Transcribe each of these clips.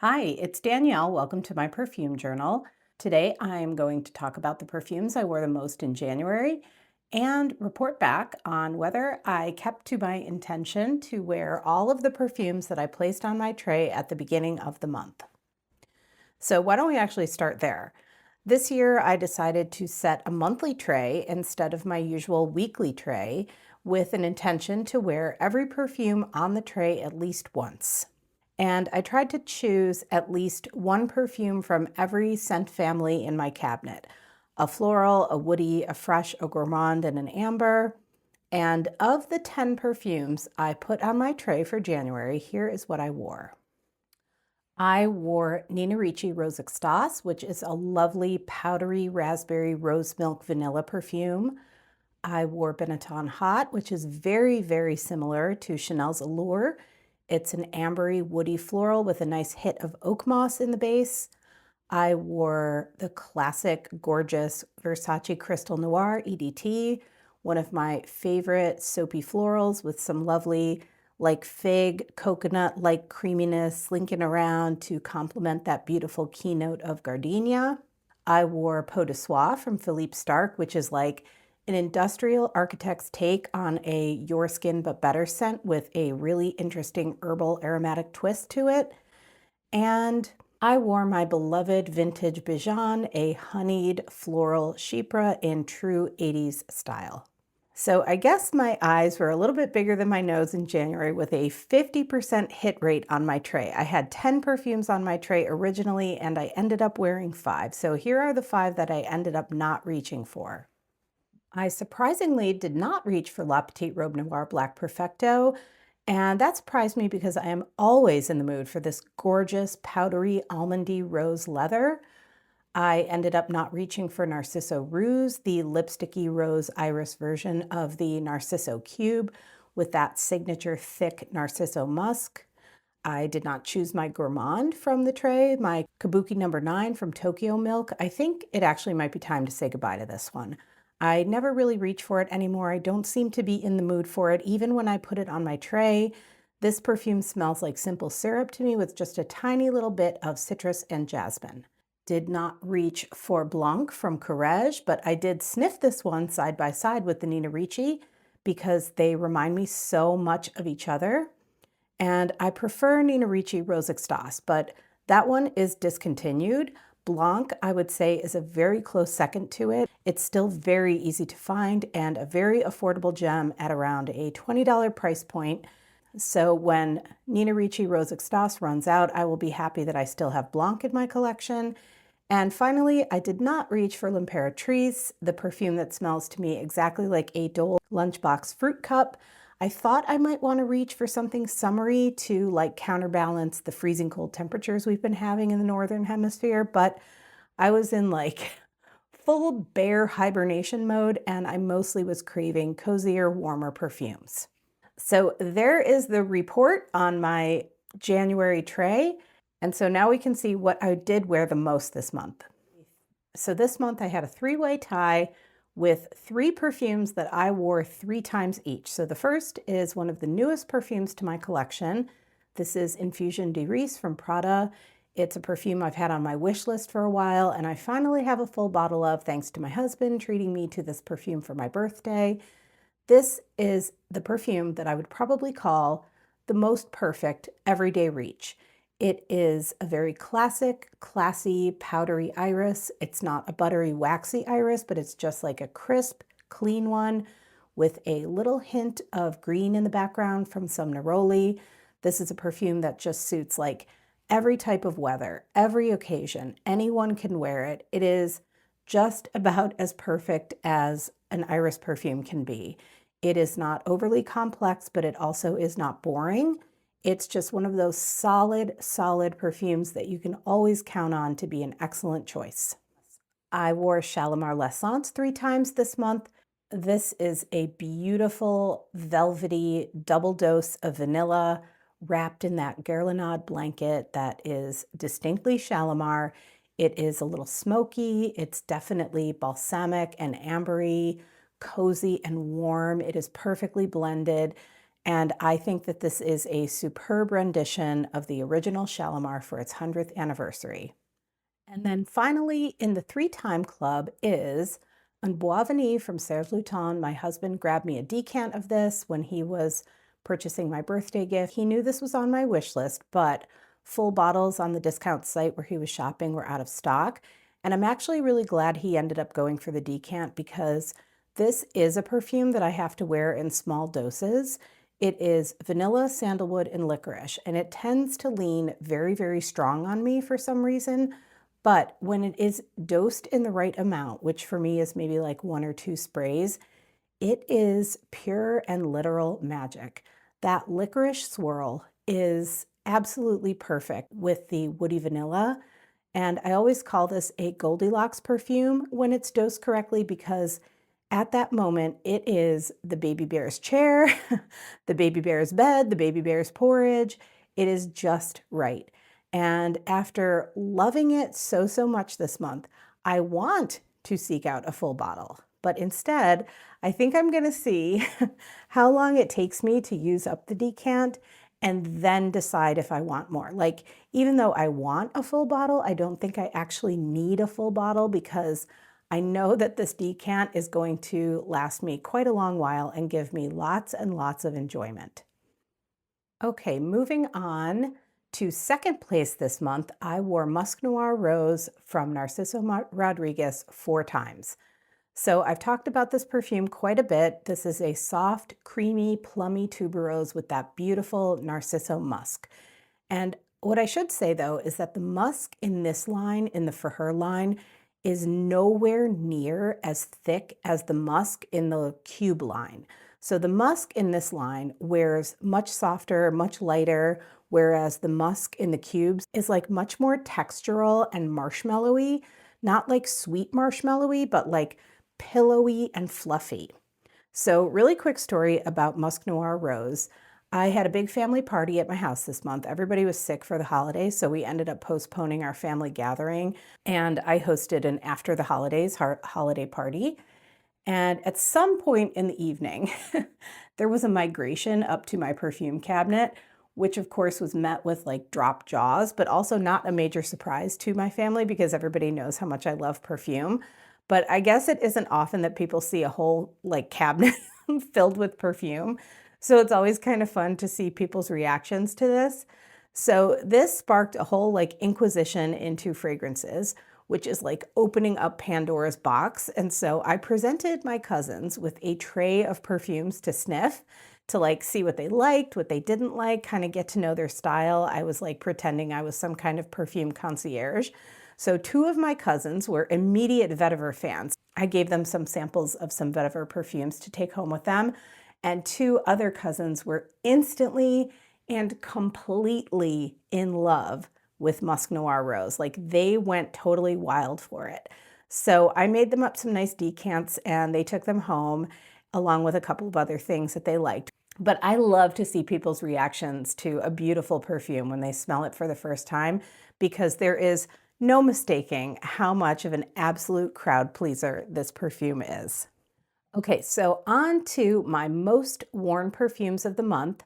Hi, it's Danielle. Welcome to my perfume journal. Today I'm going to talk about the perfumes I wore the most in January and report back on whether I kept to my intention to wear all of the perfumes that I placed on my tray at the beginning of the month. So why don't we actually start there? This year I decided to set a monthly tray instead of my usual weekly tray with an intention to wear every perfume on the tray at least once. And I tried to choose at least one perfume from every scent family in my cabinet. A floral, a woody, a fresh, a gourmand, and an amber. And of the 10 perfumes I put on my tray for January, here is what I wore. I wore Nina Ricci Rose Extase, which is a lovely powdery raspberry rose milk vanilla perfume. I wore Benetton Hot, which is very, very similar to Chanel's Allure. It's an ambery, woody floral with a nice hit of oak moss in the base. I wore the classic, gorgeous Versace Crystal Noir EDT, one of my favorite soapy florals with some lovely, like fig, coconut-like creaminess linking around to complement that beautiful keynote of gardenia. I wore Peau de Soie from Philippe Starck, which is like an industrial architect's take on a Your Skin But Better scent with a really interesting herbal aromatic twist to it. And I wore my beloved vintage Bijan, a honeyed floral chypre in true 80s style. So I guess my eyes were a little bit bigger than my nose in January with a 50% hit rate on my tray. I had 10 perfumes on my tray originally and I ended up wearing 5. So here are the 5 that I ended up not reaching for. I surprisingly did not reach for La Petite Robe Noire Black Perfecto, and that surprised me because I am always in the mood for this gorgeous powdery almondy rose leather. I ended up not reaching for Narciso Rouge, the lipsticky rose iris version of the Narciso Cube with that signature thick Narciso musk. I did not choose my gourmand from the tray, my Kabuki number 9 from Tokyo Milk. I think it actually might be time to say goodbye to this one. I never really reach for it anymore. I don't seem to be in the mood for it, even when I put it on my tray. This perfume smells like simple syrup to me with just a tiny little bit of citrus and jasmine. Did not reach for Blanc from Courrèges, but I did sniff this one side by side with the Nina Ricci because they remind me so much of each other. And I prefer Nina Ricci Rose Extase, but that one is discontinued. Blanc, I would say, is a very close second to it. It's still very easy to find and a very affordable gem at around a $20 price point. So when Nina Ricci Rose Extase runs out, I will be happy that I still have Blanc in my collection. And finally, I did not reach for L'Impératrice, the perfume that smells to me exactly like a Dole lunchbox fruit cup. I thought I might want to reach for something summery to like counterbalance the freezing cold temperatures we've been having in the Northern Hemisphere, but I was in like full bear hibernation mode and I mostly was craving cozier, warmer perfumes. So there is the report on my January tray. And so now we can see what I did wear the most this month. So this month I had a 3-way tie with 3 perfumes that I wore 3 times each. So the first is one of the newest perfumes to my collection. This is Infusion de Riz from Prada. It's a perfume I've had on my wish list for a while, and I finally have a full bottle of, thanks to my husband treating me to this perfume for my birthday. This is the perfume that I would probably call the most perfect everyday reach. It is a very classic, classy, powdery iris. It's not a buttery, waxy iris, but it's just like a crisp, clean one with a little hint of green in the background from some neroli. This is a perfume that just suits like every type of weather, every occasion. Anyone can wear it. It is just about as perfect as an iris perfume can be. It is not overly complex, but it also is not boring. It's just one of those solid perfumes that you can always count on to be an excellent choice. I wore Shalimar l'Essence 3 times this month. This is a beautiful, velvety double dose of vanilla wrapped in that Guerlain blanket that is distinctly Shalimar. It is a little smoky. It's definitely balsamic and ambery, cozy and warm. It is perfectly blended. And I think that this is a superb rendition of the original Shalimar for its 100th anniversary. And then finally, in the 3-time club is Un Bois Vanille from Serge Lutens. My husband grabbed me a decant of this when he was purchasing my birthday gift. He knew this was on my wish list, but full bottles on the discount site where he was shopping were out of stock. And I'm actually really glad he ended up going for the decant because this is a perfume that I have to wear in small doses. It is vanilla, sandalwood, and licorice, and it tends to lean very, very strong on me for some reason. But when it is dosed in the right amount, which for me is maybe like 1 or 2 sprays, it is pure and literal magic. That licorice swirl is absolutely perfect with the woody vanilla. And I always call this a Goldilocks perfume when it's dosed correctly because at that moment, it is the baby bear's chair, the baby bear's bed, the baby bear's porridge. It is just right. And after loving it so, so much this month, I want to seek out a full bottle. But instead, I think I'm going to see how long it takes me to use up the decant and then decide if I want more. Like, even though I want a full bottle, I don't think I actually need a full bottle because I know that this decant is going to last me quite a long while and give me lots and lots of enjoyment. Okay, moving on to second place this month, I wore Musc Noir Rose from Narciso Rodriguez 4 times. So I've talked about this perfume quite a bit. This is a soft, creamy, plummy tuberose with that beautiful Narciso musk. And what I should say though is that the musk in this line, in the For Her line, is nowhere near as thick as the musk in the Cube line. So the musk in this line wears much softer, much lighter, whereas the musk in the cubes is like much more textural and marshmallowy, not like sweet marshmallowy, but like pillowy and fluffy. So really quick story about Musc Noir Rose. I had a big family party at my house this month. Everybody was sick for the holidays, so we ended up postponing our family gathering, and I hosted an after the holidays holiday party. And at some point in the evening, there was a migration up to my perfume cabinet, which of course was met with like dropped jaws, but also not a major surprise to my family because everybody knows how much I love perfume. But I guess it isn't often that people see a whole like cabinet filled with perfume. So it's always kind of fun to see people's reactions to this. So this sparked a whole like inquisition into fragrances, which is like opening up Pandora's box. And so I presented my cousins with a tray of perfumes to sniff, to like see what they liked, what they didn't like, kind of get to know their style. I was like pretending I was some kind of perfume concierge. So 2 of my cousins were immediate vetiver fans. I gave them some samples of some vetiver perfumes to take home with them. And 2 other cousins were instantly and completely in love with Musc Noir Rose. Like they went totally wild for it. So I made them up some nice decants and they took them home along with a couple of other things that they liked. But I love to see people's reactions to a beautiful perfume when they smell it for the first time because there is no mistaking how much of an absolute crowd pleaser this perfume is. Okay, so on to my most worn perfumes of the month.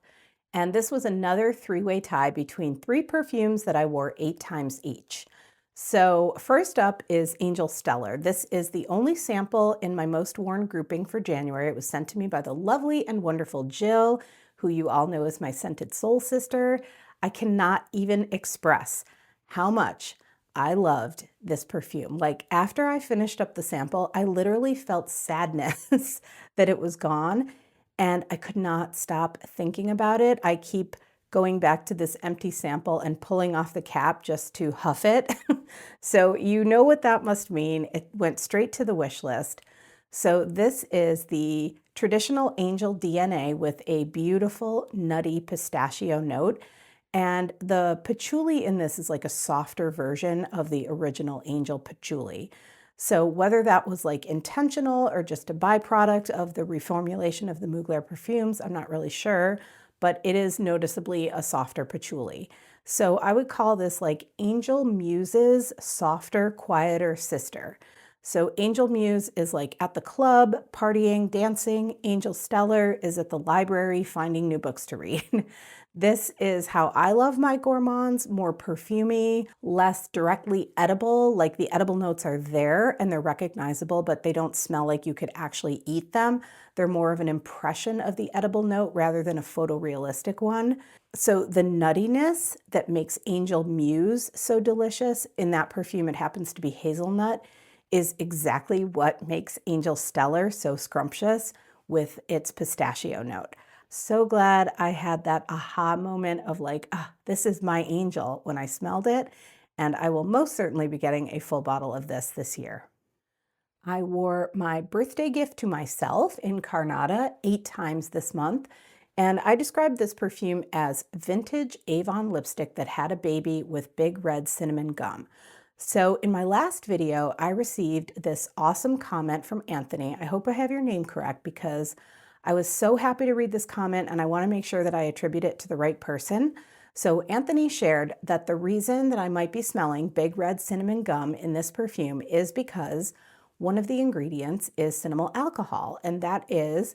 And this was another 3-way tie between 3 perfumes that I wore 8 times each. So first up is Angel Stellar. This is the only sample in my most worn grouping for January. It was sent to me by the lovely and wonderful Jill, who you all know is my scented soul sister. I cannot even express how much I loved this perfume. Like after I finished up the sample, I literally felt sadness that it was gone and I could not stop thinking about it. I keep going back to this empty sample and pulling off the cap just to huff it. So you know what that must mean. It went straight to the wish list. So this is the traditional Angel DNA with a beautiful nutty pistachio note. And the patchouli in this is like a softer version of the original Angel patchouli. So whether that was like intentional or just a byproduct of the reformulation of the Mugler perfumes, I'm not really sure, but it is noticeably a softer patchouli. So I would call this like Angel Muse's softer, quieter sister. So Angel Muse is like at the club, partying, dancing. Angel Stellar is at the library, finding new books to read. This is how I love my gourmands, more perfumey, less directly edible. Like the edible notes are there and they're recognizable, but they don't smell like you could actually eat them. They're more of an impression of the edible note rather than a photorealistic one. So the nuttiness that makes Angel Muse so delicious, in that perfume it happens to be hazelnut, is exactly what makes Angel Stellar so scrumptious with its pistachio note. So glad I had that aha moment of like, this is my angel when I smelled it, and I will most certainly be getting a full bottle of this year. I wore my birthday gift to myself, Incarnata, 8 times this month, and I described this perfume as vintage Avon lipstick that had a baby with big red cinnamon gum. So in my last video, I received this awesome comment from Anthony. I hope I have your name correct because I was so happy to read this comment and I want to make sure that I attribute it to the right person. So Anthony shared that the reason that I might be smelling big red cinnamon gum in this perfume is because one of the ingredients is cinnamon alcohol, and that is,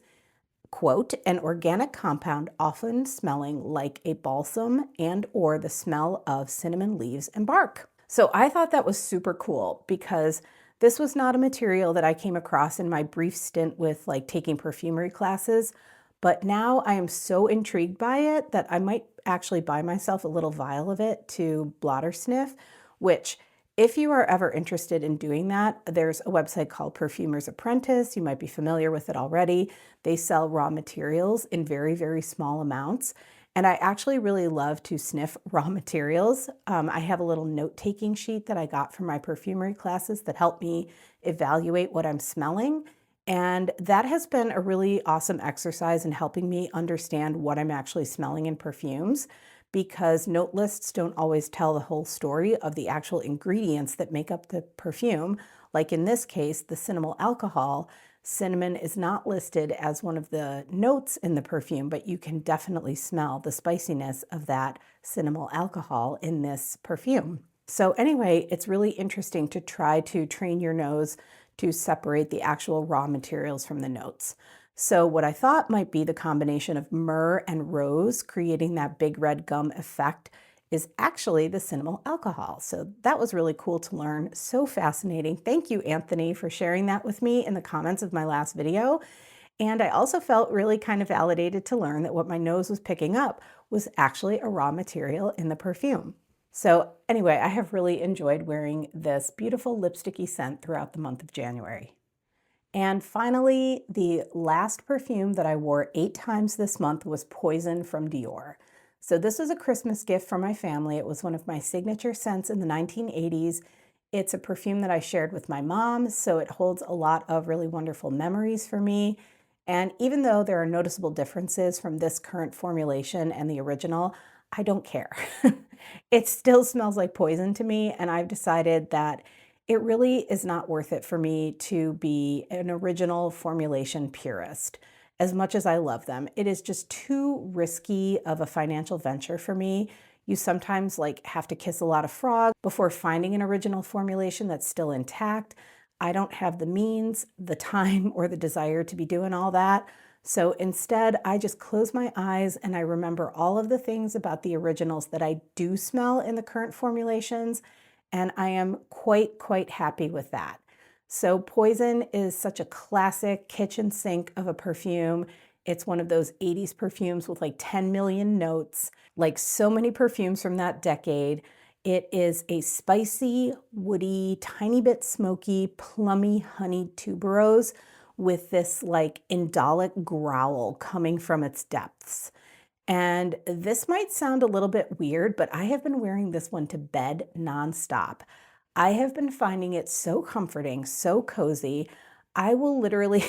quote, an organic compound often smelling like a balsam and or the smell of cinnamon leaves and bark. So I thought that was super cool because this was not a material that I came across in my brief stint with like taking perfumery classes, but now I am so intrigued by it that I might actually buy myself a little vial of it to blotter sniff, which if you are ever interested in doing that, there's a website called Perfumer's Apprentice. You might be familiar with it already. They sell raw materials in very, very small amounts. And I actually really love to sniff raw materials. I have a little note-taking sheet that I got from my perfumery classes that help me evaluate what I'm smelling. And that has been a really awesome exercise in helping me understand what I'm actually smelling in perfumes, because note lists don't always tell the whole story of the actual ingredients that make up the perfume. Like in this case, the cinnamon alcohol. Cinnamon is not listed as one of the notes in the perfume, but you can definitely smell the spiciness of that cinnamon alcohol in this perfume. So anyway, it's really interesting to try to train your nose to separate the actual raw materials from the notes. So what I thought might be the combination of myrrh and rose creating that big red gum effect is actually the cinnamon alcohol. So that was really cool to learn. So fascinating. Thank you, Anthony, for sharing that with me in the comments of my last video. And I also felt really kind of validated to learn that what my nose was picking up was actually a raw material in the perfume. So anyway, I have really enjoyed wearing this beautiful lipsticky scent throughout the month of January. And finally, the last perfume that I wore 8 times this month was Poison from Dior. So this was a Christmas gift from my family. It was one of my signature scents in the 1980s. It's a perfume that I shared with my mom, so it holds a lot of really wonderful memories for me. And even though there are noticeable differences from this current formulation and the original, I don't care. It still smells like poison to me, and I've decided that it really is not worth it for me to be an original formulation purist. As much as I love them, it is just too risky of a financial venture for me. You sometimes like have to kiss a lot of frog before finding an original formulation that's still intact. I don't have the means, the time, or the desire to be doing all that. So instead, I just close my eyes and I remember all of the things about the originals that I do smell in the current formulations, and I am quite happy with that. So Poison is such a classic kitchen sink of a perfume. It's one of those 80s perfumes with like 10 million notes, like so many perfumes from that decade. It is a spicy, woody, tiny bit smoky, plummy, honeyed tuberose with this like indolic growl coming from its depths. And this might sound a little bit weird, but I have been wearing this one to bed nonstop. I have been finding it so comforting, so cozy. I will literally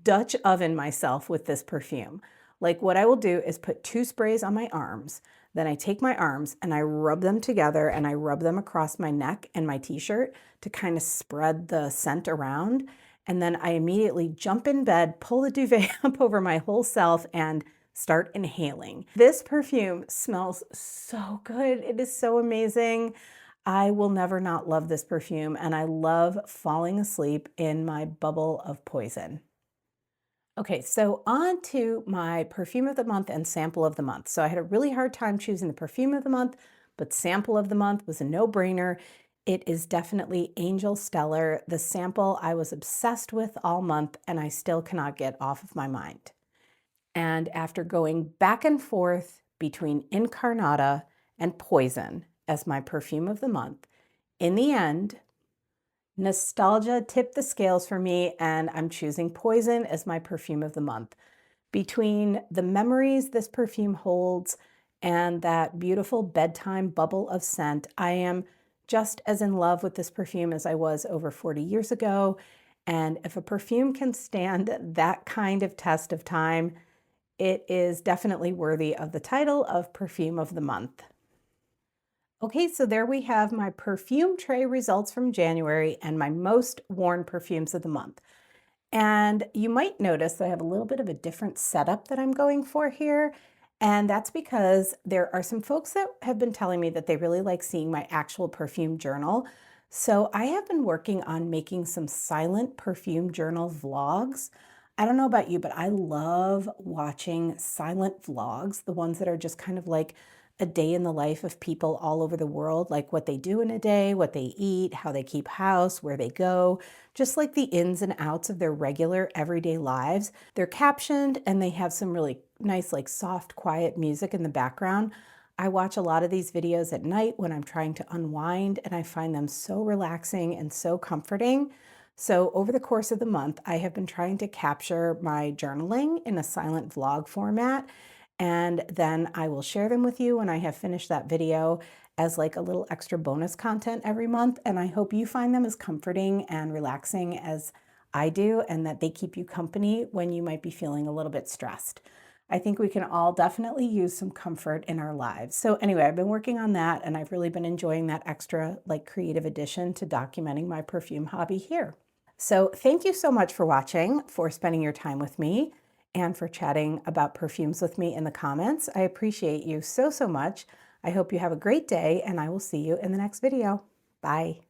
Dutch oven myself with this perfume. Like what I will do is put 2 sprays on my arms. Then I take my arms and I rub them together and I rub them across my neck and my t-shirt to kind of spread the scent around. And then I immediately jump in bed, pull the duvet up over my whole self and start inhaling. This perfume smells so good. It is so amazing. I will never not love this perfume, and I love falling asleep in my bubble of poison. Okay, so on to my perfume of the month and sample of the month. So I had a really hard time choosing the perfume of the month, but sample of the month was a no-brainer. It is definitely Angel Stellar, the sample I was obsessed with all month and I still cannot get off of my mind. And after going back and forth between Incarnata and Poison as my perfume of the month, in the end, nostalgia tipped the scales for me, and I'm choosing Poison as my perfume of the month. Between the memories this perfume holds and that beautiful bedtime bubble of scent, I am just as in love with this perfume as I was over 40 years ago. And if a perfume can stand that kind of test of time, it is definitely worthy of the title of Perfume of the Month. Okay, so there we have my perfume tray results from January and my most worn perfumes of the month. And you might notice that I have a little bit of a different setup that I'm going for here. And that's because there are some folks that have been telling me that they really like seeing my actual perfume journal. So I have been working on making some silent perfume journal vlogs. I don't know about you, but I love watching silent vlogs, the ones that are just kind of like a day in the life of people all over the world, like what they do in a day, what they eat, how they keep house, where they go, just like the ins and outs of their regular everyday lives. They're captioned and they have some really nice, like soft, quiet music in the background. I watch a lot of these videos at night when I'm trying to unwind, and I find them so relaxing and so comforting. So over the course of the month, I have been trying to capture my journaling in a silent vlog format, and then I will share them with you when I have finished that video as like a little extra bonus content every month. And I hope you find them as comforting and relaxing as I do, and that they keep you company when you might be feeling a little bit stressed. I think we can all definitely use some comfort in our lives. So anyway, I've been working on that, and I've really been enjoying that extra like creative addition to documenting my perfume hobby here. So thank you so much for watching, for spending your time with me, and for chatting about perfumes with me in the comments. I appreciate you so, so much. I hope you have a great day, and I will see you in the next video. Bye.